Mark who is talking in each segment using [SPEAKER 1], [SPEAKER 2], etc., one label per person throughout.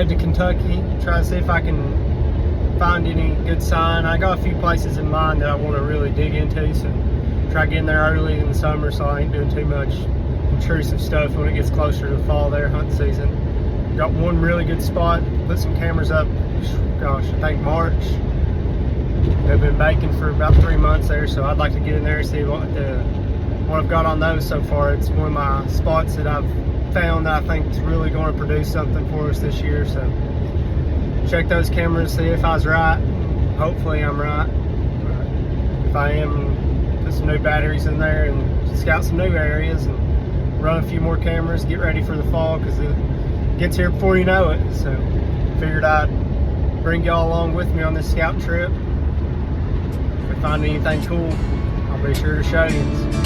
[SPEAKER 1] head to Kentucky, try to see if I can find any good sign. I got a few places in mind that I want to really dig into, so try getting there early in the summer so I ain't doing too much intrusive stuff when it gets closer to the fall there, hunting season. Got one really good spot, put some cameras up, gosh, I think March. They've been baking for about 3 months there, so I'd like to get in there and see what I've got on those so far. It's one of my spots that I've found that I think is really going to produce something for us this year. So check those cameras, see if I was right. Hopefully I'm right. If I am, put some new batteries in there and scout some new areas and run a few more cameras, get ready for the fall, because it gets here before you know it. So figured I'd bring y'all along with me on this scouting trip. If I find anything cool, I'll be sure to show you.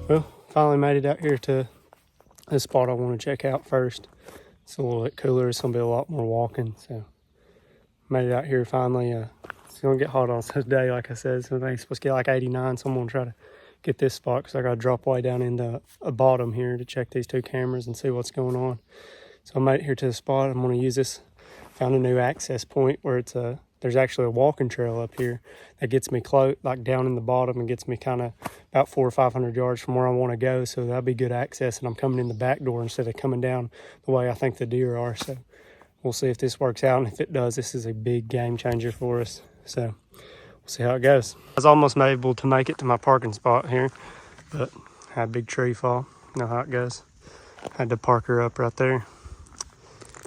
[SPEAKER 1] Well, finally made it out here to this spot I want to check out first. It's a little bit cooler. It's going to be a lot more walking. So, made it out here finally. It's going to get hot on today, like I said. So, it's supposed to get like 89. So, I'm going to try to get this spot because I got to drop way down into a bottom here to check these two cameras and see what's going on. So, I made it here to the spot. I'm going to use this. Found a new access point where there's actually a walking trail up here that gets me close, like down in the bottom, and gets me kind of about 400 or 500 yards from where I want to go. So that'll be good access, and I'm coming in the back door instead of coming down the way I think the deer are. So we'll see if this works out, and if it does, this is a big game changer for us. So we'll see how it goes. I was almost able to make it to my parking spot here, but had a big tree fall. You know how it goes. Had to park her up right there.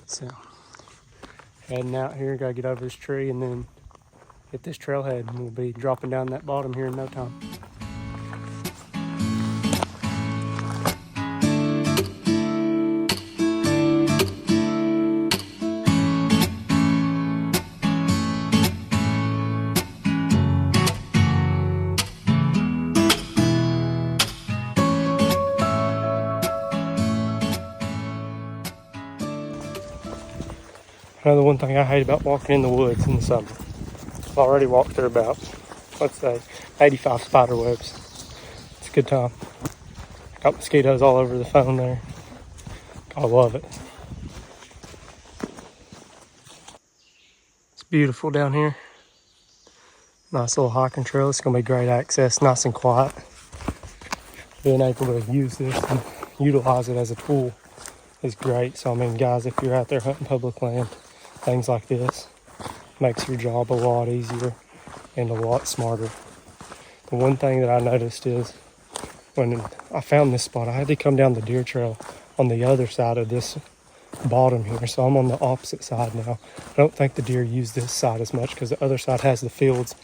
[SPEAKER 1] So heading out here, gotta get over this tree and then hit this trailhead, and we'll be dropping down that bottom here in no time. Another one thing I hate about walking in the woods in the summer. I've already walked through about, let's say, 85 spider webs. It's a good time. Got mosquitoes all over the phone there. I love it. It's beautiful down here. Nice little hiking trail. It's going to be great access, nice and quiet. Being able to use this and utilize it as a tool is great. So, I mean, guys, if you're out there hunting public land, things like this makes your job a lot easier and a lot smarter. The one thing that I noticed is when I found this spot, I had to come down the deer trail on the other side of this bottom here. So I'm on the opposite side now. I don't think the deer use this side as much because the other side has the fields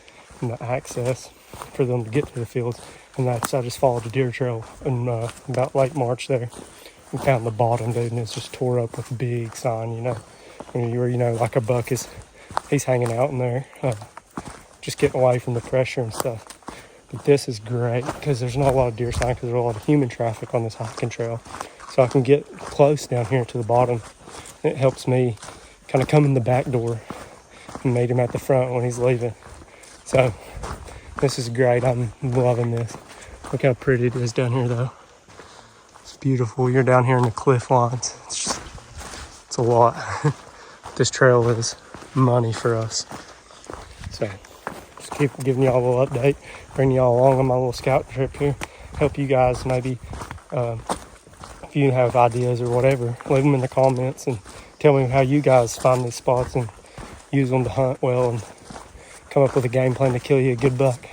[SPEAKER 1] and the access for them to get to the fields. And I just followed the deer trail in about late March there and found the bottom, dude, and it's just tore up with a big sign, you know. Like a buck he's hanging out in there, just getting away from the pressure and stuff. But this is great because there's not a lot of deer sign because there's a lot of human traffic on this hiking trail. So I can get close down here to the bottom. It helps me kind of come in the back door and meet him at the front when he's leaving. So this is great. I'm loving this. Look how pretty it is down here though. It's beautiful. You're down here in the cliff lines. It's a lot. This trail is money for us. So just keep giving y'all a little update, bring y'all along on my little scout trip here, help you guys maybe if you have ideas or whatever, leave them in the comments and tell me how you guys find these spots and use them to hunt well and come up with a game plan to kill you a good buck.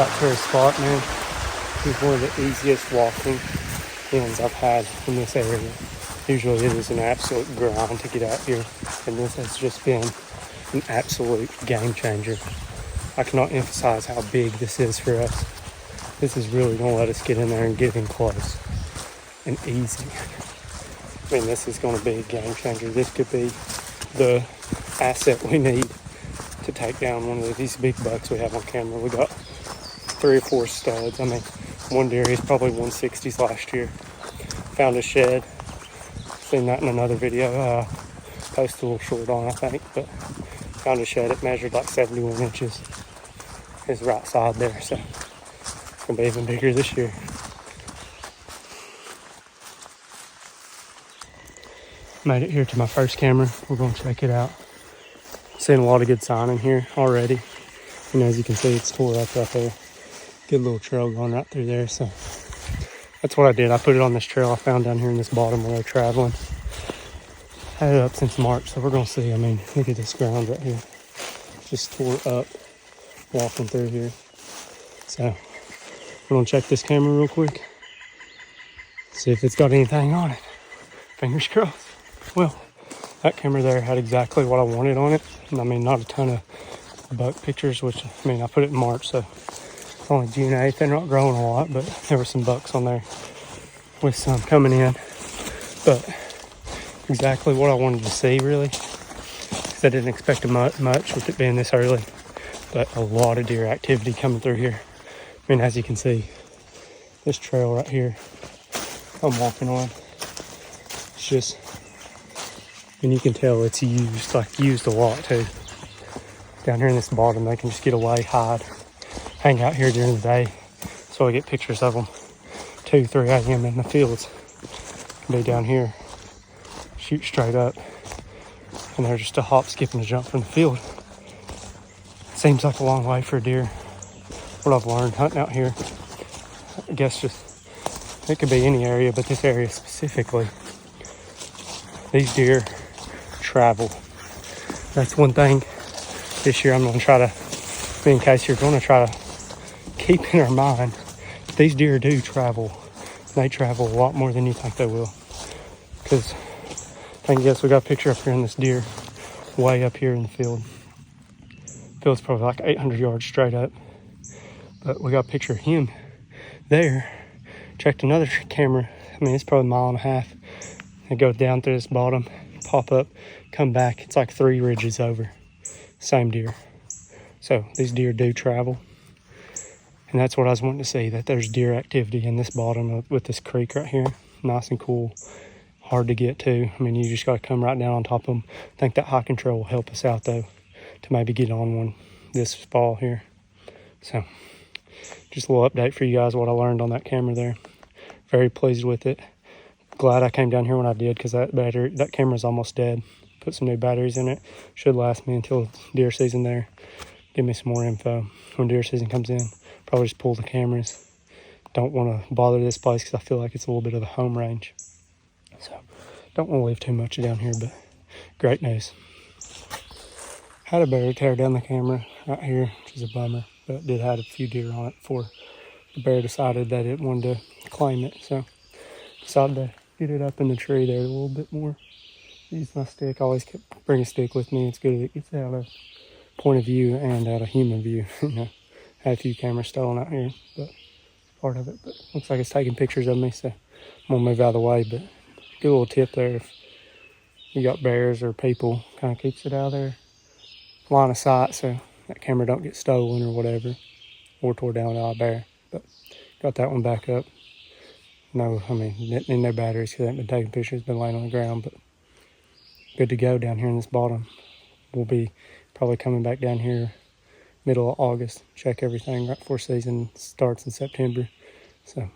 [SPEAKER 1] out to our spot, man. It's one of the easiest walking ends I've had in this area. Usually it is an absolute grind to get out here, and this has just been an absolute game changer. I cannot emphasize how big this is for us. This is really going to let us get in there and get in close and easy. I mean, this is going to be a game changer. This could be the asset we need to take down one of these big bucks we have on camera. We got 3 or 4 studs. I mean, one deer, he's probably 160s last year. Found a shed. Seen that in another video. Posted a little short on, I think, but found a shed. It measured like 71 inches. His right side there, so it's gonna be even bigger this year. Made it here to my first camera. We're gonna check it out. Seeing a lot of good sign in here already. And as you can see, it's tore up right there. Good little trail going right through there. So that's what I did. I put it on this trail I found down here in this bottom where they're traveling. Had it up since March, so we're gonna see. I mean, look at this ground right here. Just tore up walking through here. So we're gonna check this camera real quick. See if it's got anything on it. Fingers crossed. Well, that camera there had exactly what I wanted on it. And I mean, not a ton of buck pictures, which, I mean, I put it in March, so it's only June 8th. They're not growing a lot, but there were some bucks on there with some coming in. But exactly what I wanted to see, really. Because I didn't expect much with it being this early. But a lot of deer activity coming through here. I mean, as you can see, this trail right here I'm walking on, it's just, and you can tell it's used a lot too. Down here in this bottom, they can just get away, hide, hang out here during the day. So I get pictures of them 2, 3 a.m. in the fields. Be down here, shoot straight up, and they're just a hop, skip, and a jump from the field. Seems like a long way for a deer. What I've learned hunting out here, I guess just, it could be any area, but this area specifically, these deer travel. That's one thing this year I'm going to try to, in case you're going to try to keep in our mind, these deer do travel. They travel a lot more than you think they will. Because I guess we got a picture up here in this deer way up here in the field. Field's probably like 800 yards straight up. But we got a picture of him there. Checked another camera. I mean, it's probably a 1.5 miles. It goes down through this bottom, pop up, come back. It's like 3 ridges over. Same deer. So these deer do travel. And that's what I was wanting to see, that there's deer activity in this bottom with this creek right here. Nice and cool. Hard to get to. I mean, you just got to come right down on top of them. I think that hiking trail will help us out, though, to maybe get on one this fall here. So just a little update for you guys, what I learned on that camera there. Very pleased with it. Glad I came down here when I did, because that camera's almost dead. Put some new batteries in it. Should last me until deer season there. Give me some more info when deer season comes in. Probably just pull the cameras. Don't want to bother this place because I feel like it's a little bit of a home range. So don't want to leave too much down here, but great news. Had a bear tear down the camera right here, which is a bummer, but it did have a few deer on it before the bear decided that it wanted to claim it. So decided to get it up in the tree there a little bit more. Use my stick. I always bring a stick with me. It's good. It gets out of point of view and out of human view. You know, had a few cameras stolen out here, but part of it. But looks like it's taking pictures of me, so I'm gonna move out of the way. But good little tip there. If you got bears or people, kind of keeps it out of their line of sight, so that camera don't get stolen or whatever, or tore down by a bear. But got that one back up. No, I mean, in their batteries, because I haven't been taking pictures, been laying on the ground, but good to go down here in this bottom. We'll be probably coming back down here middle of August, check everything right before season starts in September. So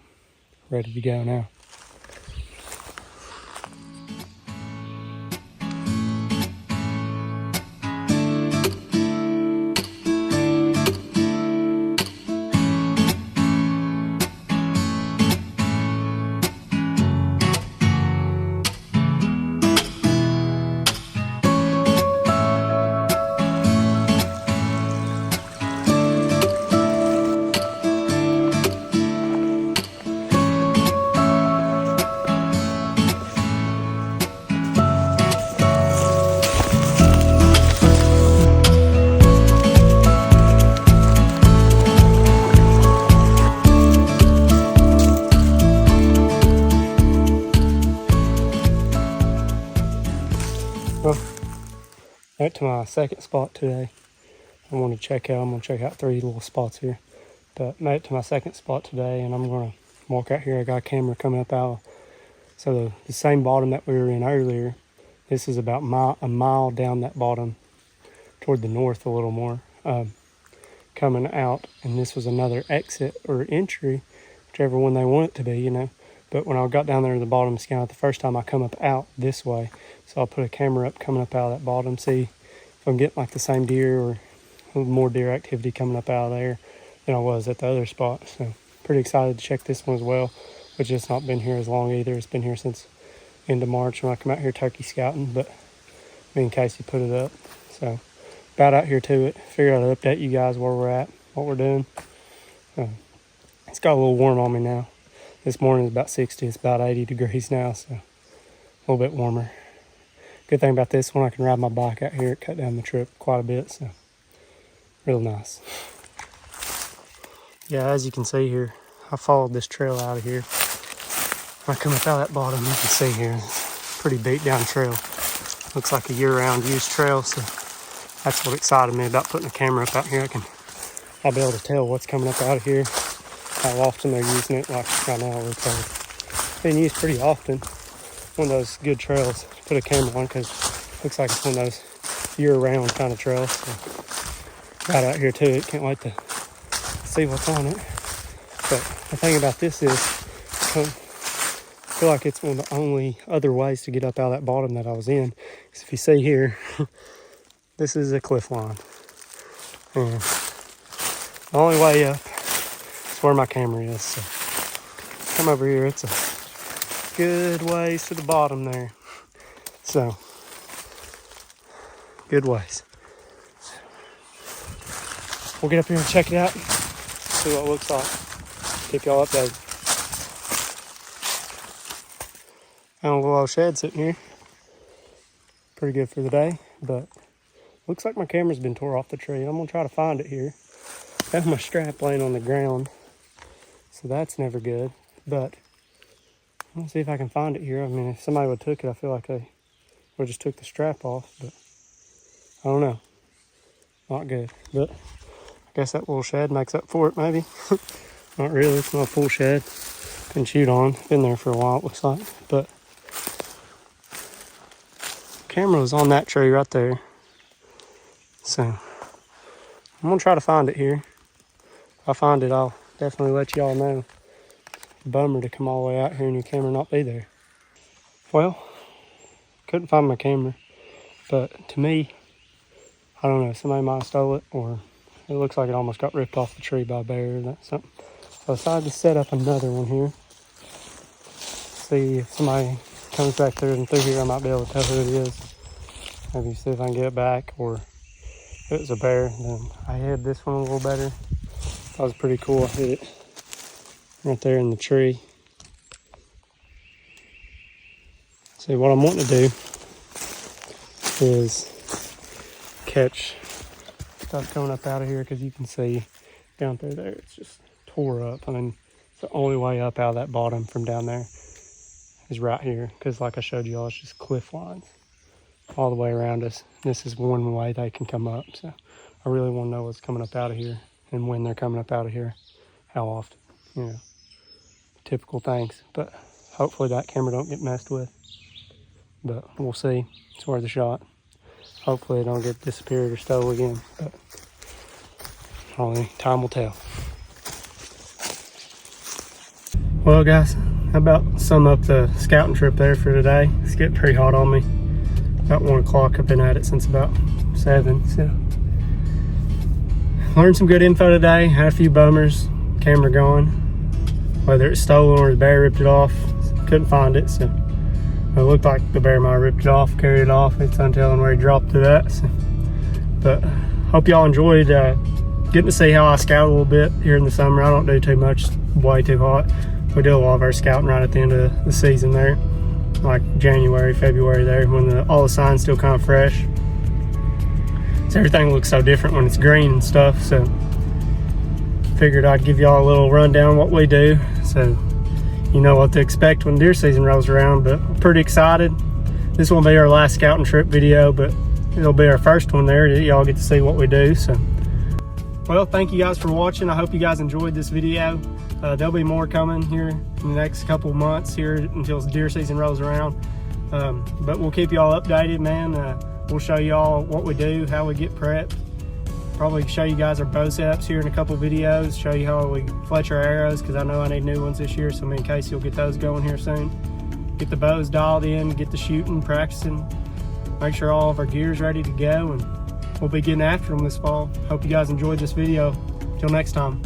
[SPEAKER 1] ready to go now. Went to my second spot today. I'm gonna check out 3 little spots here. But made it to my second spot today, and I'm gonna walk out here. I got a camera coming up out. So the same bottom that we were in earlier, this is about a mile down that bottom toward the north a little more, coming out. And this was another exit or entry, whichever one they want it to be, you know. But when I got down there to the bottom scout, the first time I come up out this way, so I'll put a camera up coming up out of that bottom, see if I'm getting like the same deer or a little more deer activity coming up out of there than I was at the other spot. So pretty excited to check this one as well, which has not been here as long either. It's been here since end of March when I come out here turkey scouting, but me and Casey put it up. So about out here to it, figure out to update you guys where we're at, what we're doing. It's got a little warm on me now. This morning is about 60, it's about 80 degrees now, so a little bit warmer. Good thing about this one, I can ride my bike out here. It cut down the trip quite a bit, so real nice. Yeah, as you can see here, I followed this trail out of here. When I come up out of that bottom, you can see here, it's a pretty beat down trail. Looks like a year-round used trail, so that's what excited me about putting the camera up out here. I'll be able to tell what's coming up out of here, how often they're using it. Like right now, it looks like it's being used pretty often. One of those good trails to put a camera on, because it looks like it's one of those year-round kind of trails. So right out here to it, can't wait to see what's on it. But the thing about this is, I feel like it's one of the only other ways to get up out of that bottom that I was in. Because if you see here, this is a cliff line. And the only way up is where my camera is. So come over here, it's a good ways to the bottom there. So, good ways. We'll get up here and check it out, see what it looks like. Keep y'all updated. Got a little old shed sitting here. Pretty good for the day, but looks like my camera's been tore off the tree. I'm gonna try to find it here. I have my strap laying on the ground, so that's never good. But let's see if I can find it here. I mean, if somebody would have took it, I feel like they would just took the strap off, but I don't know. Not good, but I guess that little shed makes up for it, maybe. Not really, it's not a full shed. Can shoot on, been there for a while, it looks like. But camera was on that tree right there. So I'm gonna try to find it here. If I find it, I'll definitely let y'all know. Bummer to come all the way out here and your camera not be there. Well, couldn't find my camera, but to me, I don't know, somebody might have stole it, or it looks like it almost got ripped off the tree by a bear or something. So I decided to set up another one here. See if somebody comes back there and through here, I might be able to tell who it is. Maybe see if I can get it back, or if it was a bear, then I hid this one a little better. That was pretty cool. I hid it right there in the tree. See, what I'm wanting to do is catch stuff coming up out of here, because you can see down through there, it's just tore up. I mean, it's the only way up out of that bottom from down there is right here, because like I showed you all, it's just cliff lines all the way around us. This is one way they can come up. So I really want to know what's coming up out of here and when they're coming up out of here, how often, you know, typical things. But hopefully that camera don't get messed with, but we'll see. It's worth a shot. Hopefully it don't get disappeared or stolen again, but only time will tell. Well guys, how about sum up the scouting trip there for today? It's getting pretty hot on me. About 1 o'clock, I've been at it since about 7, so. Learned some good info today, had a few bummers, camera gone. Whether it's stolen or the bear ripped it off, couldn't find it, so. It looked like the bear might have ripped it off, carried it off. It's untelling where he dropped it at, so. But hope y'all enjoyed getting to see how I scout a little bit here in the summer. I don't do too much, way too hot. We do a lot of our scouting right at the end of the season there, like January, February there, when all the sign's still kind of fresh. So everything looks so different when it's green and stuff, so figured I'd give y'all a little rundown of what we do, so you know what to expect when deer season rolls around. But I'm pretty excited. This won't be our last scouting trip video, but it'll be our first one there. Y'all get to see what we do. So, well, thank you guys for watching. I hope you guys enjoyed this video. There'll be more coming here in the next couple of months here until deer season rolls around. But we'll keep y'all updated, man. We'll show y'all what we do, how we get prepped. Probably show you guys our bow setups here in a couple videos. Show you how we fletch our arrows, because I know I need new ones this year. So me and Casey will get those going here soon. Get the bows dialed in, get the shooting, practicing. Make sure all of our gear's ready to go, and we'll be getting after them this fall. Hope you guys enjoyed this video. Till next time.